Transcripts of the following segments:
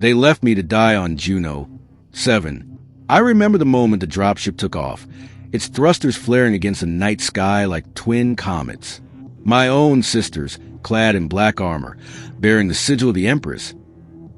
They left me to die on Juno. 7. I remember the moment the dropship took off, its thrusters flaring against the night sky like twin comets. My own sisters, clad in black armor, bearing the sigil of the Empress,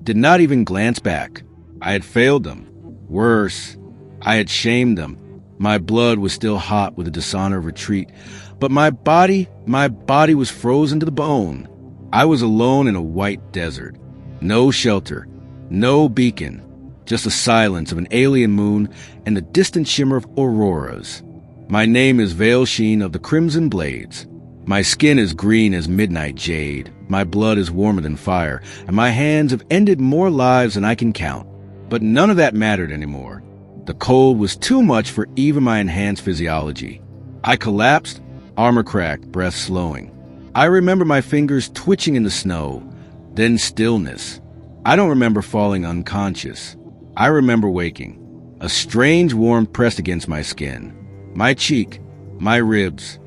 did not even glance back. I had failed them. Worse, I had shamed them. My blood was still hot with the dishonor of retreat, but my body was frozen to the bone. I was alone in a white desert. No shelter, no beacon, just the silence of an alien moon and the distant shimmer of auroras. My name is Veil Sheen of the Crimson Blades. My skin is green as midnight jade. My blood is warmer than fire, and my hands have ended more lives than I can count. But none of that mattered anymore. The cold was too much for even my enhanced physiology. I collapsed, armor cracked, breath slowing. I remember my fingers twitching in the snow, then stillness. I don't remember falling unconscious. I remember waking. A strange warmth pressed against my skin. My cheek, my ribs,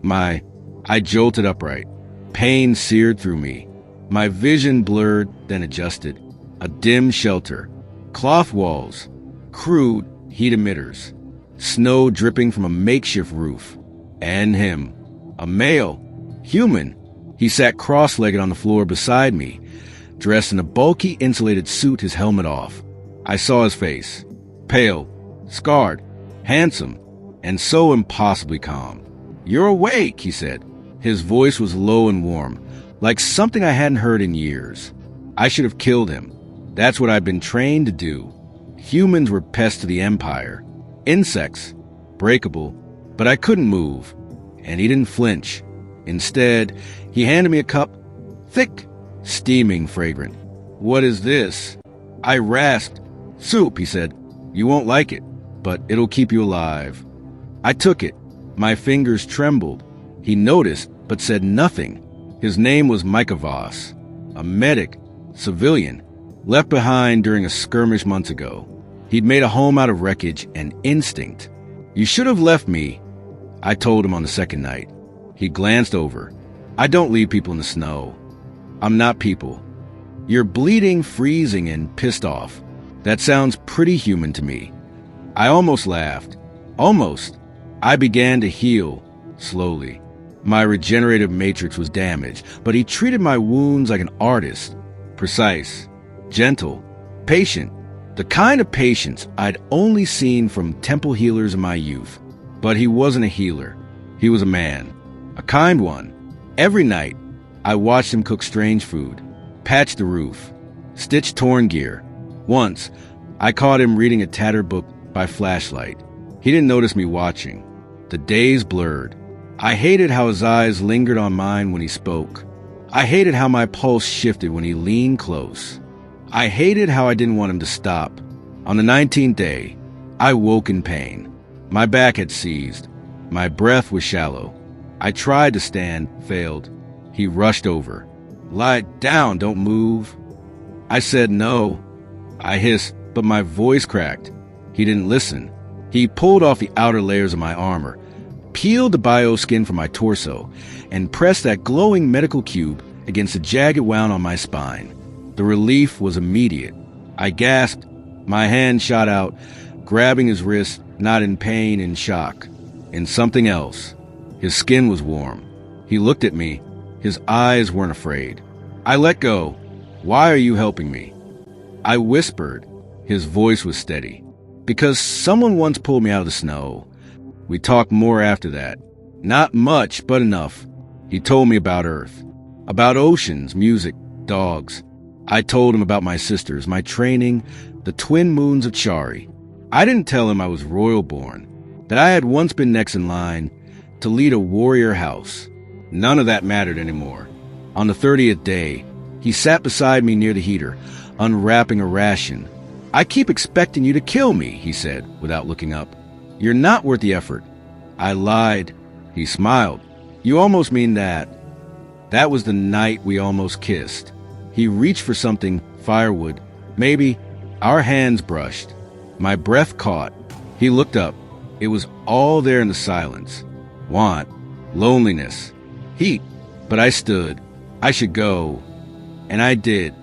I jolted upright. Pain seared through me. My vision blurred, then adjusted. A dim shelter. Cloth walls. Crude heat emitters. Snow dripping from a makeshift roof. And him. A male. Human. He sat cross-legged on the floor beside me, dressed in a bulky insulated suit, his helmet off. I saw his face. Pale. Scarred. Handsome. And so impossibly calm. "You're awake," he said. His voice was low and warm, like something I hadn't heard in years. I should have killed him. That's what I'd been trained to do. Humans were pests to the Empire. Insects. Breakable. But I couldn't move. And he didn't flinch. Instead, he handed me a cup. Thick. Steaming fragrant. "What is this?" I rasped. "Soup," he said. "You won't like it, but it'll keep you alive." I took it. My fingers trembled. He noticed, but said nothing. His name was Micah Voss, a medic, civilian, left behind during a skirmish months ago. He'd made a home out of wreckage and instinct. "You should have left me," I told him on the second night. He glanced over. "I don't leave people in the snow. I'm not people. You're bleeding, freezing, and pissed off. That sounds pretty human to me." I almost laughed. Almost. I began to heal, slowly. My regenerative matrix was damaged, but he treated my wounds like an artist. Precise, gentle, patient. The kind of patience I'd only seen from temple healers in my youth. But he wasn't a healer. He was a man. A kind one. Every night, I watched him cook strange food, patch the roof, stitch torn gear. Once, I caught him reading a tattered book by flashlight. He didn't notice me watching. The days blurred. I hated how his eyes lingered on mine when he spoke. I hated how my pulse shifted when he leaned close. I hated how I didn't want him to stop. On the 19th day, I woke in pain. My back had seized. My breath was shallow. I tried to stand, failed. He rushed over. "Lie down, don't move." I said no. I hissed, but my voice cracked. He didn't listen. He pulled off the outer layers of my armor, peeled the bioskin from my torso, and pressed that glowing medical cube against the jagged wound on my spine. The relief was immediate. I gasped. My hand shot out, grabbing his wrist, not in pain, in shock. In something else. His skin was warm. He looked at me. His eyes weren't afraid. I let go. "Why are you helping me?" I whispered. His voice was steady. "Because someone once pulled me out of the snow." We talked more after that. Not much, but enough. He told me about Earth, about oceans, music, dogs. I told him about my sisters, my training, the twin moons of Chari. I didn't tell him I was royal born, that I had once been next in line to lead a warrior house. None of that mattered anymore. On the 30th day, he sat beside me near the heater, unwrapping a ration. "I keep expecting you to kill me," he said, without looking up. "You're not worth the effort." I lied. He smiled. "You almost mean that." That was the night we almost kissed. He reached for something, firewood. Maybe. Our hands brushed. My breath caught. He looked up. It was all there in the silence. Want. Loneliness. Heat. But I stood. I should go. And I did.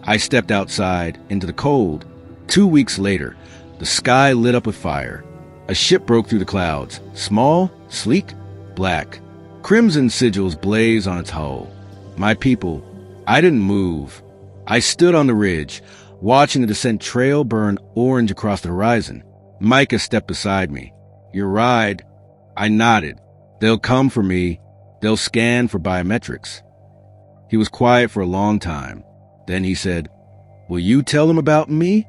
I stepped outside into the cold. 2 weeks later, the sky lit up with fire. A ship broke through the clouds, small, sleek, black. Crimson sigils blaze on its hull. My people, I didn't move. I stood on the ridge, watching the descent trail burn orange across the horizon. Micah stepped beside me. "Your ride." I nodded. "They'll come for me. They'll scan for biometrics." He was quiet for a long time. Then he said, "Will you tell them about me?"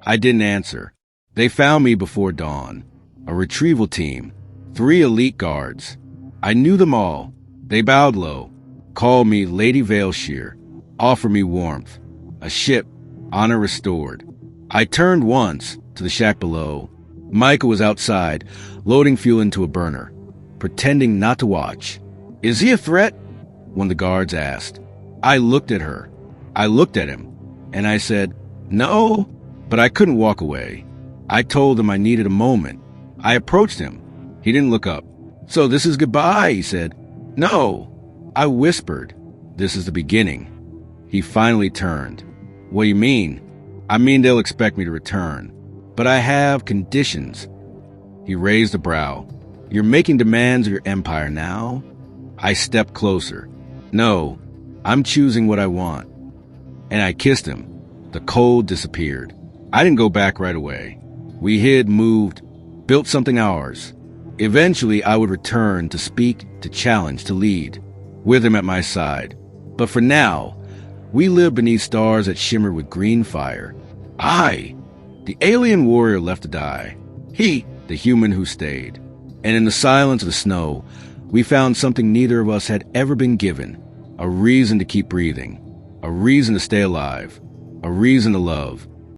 I didn't answer. They found me before dawn. A retrieval team. 3 elite guards. I knew them all. They bowed low, called me Lady Veilshear, offered me warmth. A ship, honor restored. I turned once to the shack below. Micah was outside, loading fuel into a burner, pretending not to watch. "Is he a threat?" one of the guards asked. I looked at her. I looked at him, and I said, "No," but I couldn't walk away. I told him I needed a moment. I approached him. He didn't look up. "So this is goodbye," he said. "No." I whispered, "This is the beginning." He finally turned. "What do you mean?" "I mean they'll expect me to return. But I have conditions." He raised a brow. "You're making demands of your empire now?" I stepped closer. "No, I'm choosing what I want." And I kissed him. The cold disappeared. I didn't go back right away. We hid, moved, built something ours. Eventually, I would return to speak, to challenge, to lead, with him at my side. But for now, we live beneath stars that shimmer with green fire. I, the alien warrior left to die. He, the human who stayed. And in the silence of the snow, we found something neither of us had ever been given. A reason to keep breathing. A reason to stay alive. A reason to love.